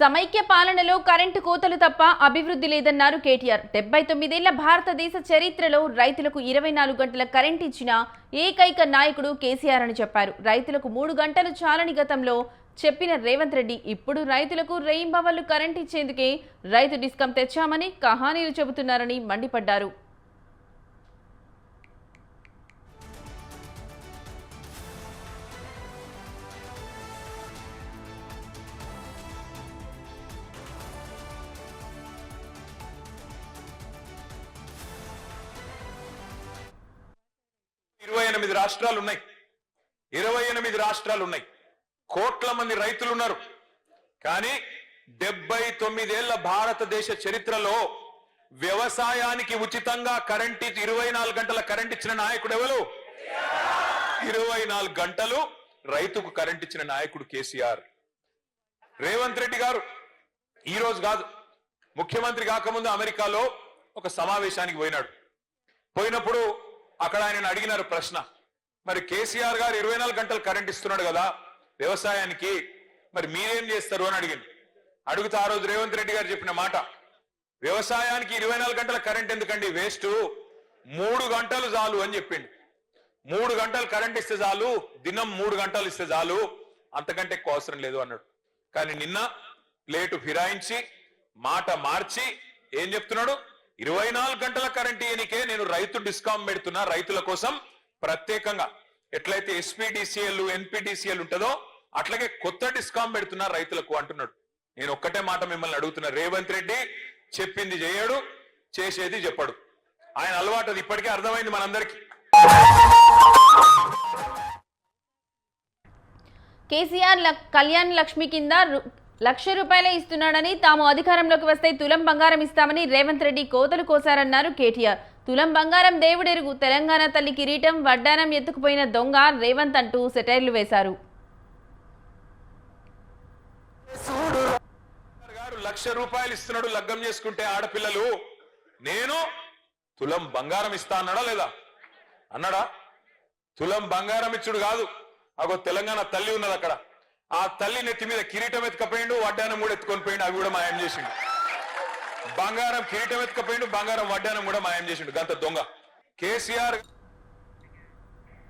సమైక్య పాలనలో కరెంటు కోతలు తప్ప అభివృద్ధి లేదన్నారు కేటీఆర్. 79 ఏళ్ల భారతదేశ చరిత్రలో రైతులకు 24 గంటల కరెంట్ ఇచ్చిన ఏకైక నాయకుడు కేసీఆర్ అని చెప్పారు. రైతులకు 3 గంటలు చాలని గతంలో చెప్పిన రేవంత్ రెడ్డి ఇప్పుడు రైతులకు రెయింబవళ్లు కరెంట్ ఇచ్చేందుకే రైతు డిస్కం తెచ్చామని కహానీలు చెబుతున్నారని మండిపడ్డారు. రాష్ట్రాలు ఉన్నాయి. 28 రాష్ట్రాలు ఉన్నాయి. కోట్ల మంది రైతులు ఉన్నారు. కానీ 79 ఏళ్ల భారతదేశ చరిత్రలో వ్యవసాయానికి ఉచితంగా కరెంట్ 24 గంటల కరెంట్ ఇచ్చిన నాయకుడు ఎవరు? 24 గంటలు రైతుకు కరెంట్ ఇచ్చిన నాయకుడు కేసీఆర్. రేవంత్ రెడ్డి గారు ఈ రోజు కాదు, ముఖ్యమంత్రి కాకముందు అమెరికాలో ఒక సమావేశానికి పోయినాడు. పోయినప్పుడు అక్కడ ఆయన అడిగినారు ప్రశ్న, మరి కేసీఆర్ గారు 24 గంటలు కరెంట్ ఇస్తున్నాడు కదా వ్యవసాయానికి, మరి మీరేం చేస్తారు అని అడిగింది. అడిగితే ఆ రోజు రేవంత్ రెడ్డి గారు చెప్పిన మాట, వ్యవసాయానికి 24 గంటల కరెంట్ ఎందుకండి, వేస్ట్, 3 గంటలు చాలు అని చెప్పిండు. 3 గంటలు కరెంట్ ఇస్తే చాలు, దినం 3 గంటలు ఇస్తే చాలు, అంతకంటే ఎక్కువ అవసరం లేదు అన్నాడు. కానీ నిన్న ప్లేటు ఫిరాయించి మాట మార్చి ఏం చెప్తున్నాడు, 24 గంటల కరెంట్ ఇయనికే నేను రైతు డిస్కామ్ పెడుతున్నా, రైతుల కోసం ప్రత్యేకంగా ఎట్లయితే ఎస్పీడీసీఎల్ ఎన్పీడీసీఎల్ ఉంటుందో అట్లాగే కొత్త డిస్కామ్ పెడుతున్నా రైతులకు అంటున్నాడు. నేను ఒక్కటే మాట మిమ్మల్ని అడుగుతున్నా, రేవంత్ రెడ్డి చెప్పింది చేయడు, చేసేది చెప్పడు. ఆయన అలవాటు అది ఇప్పటికే అర్థమైంది మనందరికీ. కేసీఆర్ కళ్యాణ్ లక్ష్మి కింద ₹1,00,000 ఇస్తున్నాడని, తాము అధికారంలోకి వస్తే తులం బంగారం ఇస్తామని రేవంత్ రెడ్డి కోతలు కోశారన్నారు కేటీఆర్. తులం బంగారం దేవుడెరుగు, తెలంగాణ తల్లి కిరీటం వడ్డానం ఎత్తుకుపోయిన దొంగ రేవంత్ అంటూ సెటైర్లు వేశారు. ₹1,00,000 ఇస్తున్నాడు లగ్గం చేసుకుంటే ఆడపిల్లలు, నేను తులం బంగారం ఇస్తా అన్నాడా లేదా? అన్నాడా? తులం బంగారం ఇచ్చుడు కాదు, అగో తెలంగాణ తల్లి ఉన్నది అక్కడ, ఆ తల్లి నెత్తి మీద కిరీటం ఎత్తుకపోయిండు, వడ్డానం కూడా ఎత్తుకొని పోయిండు, అవి కూడా మాయం చేసిండు. బంగారం కిరీటం ఎత్తుకపోయిండు, బంగారం వడ్డానం కూడా మాయం చేసిండు, గంత దొంగ కేసీఆర్.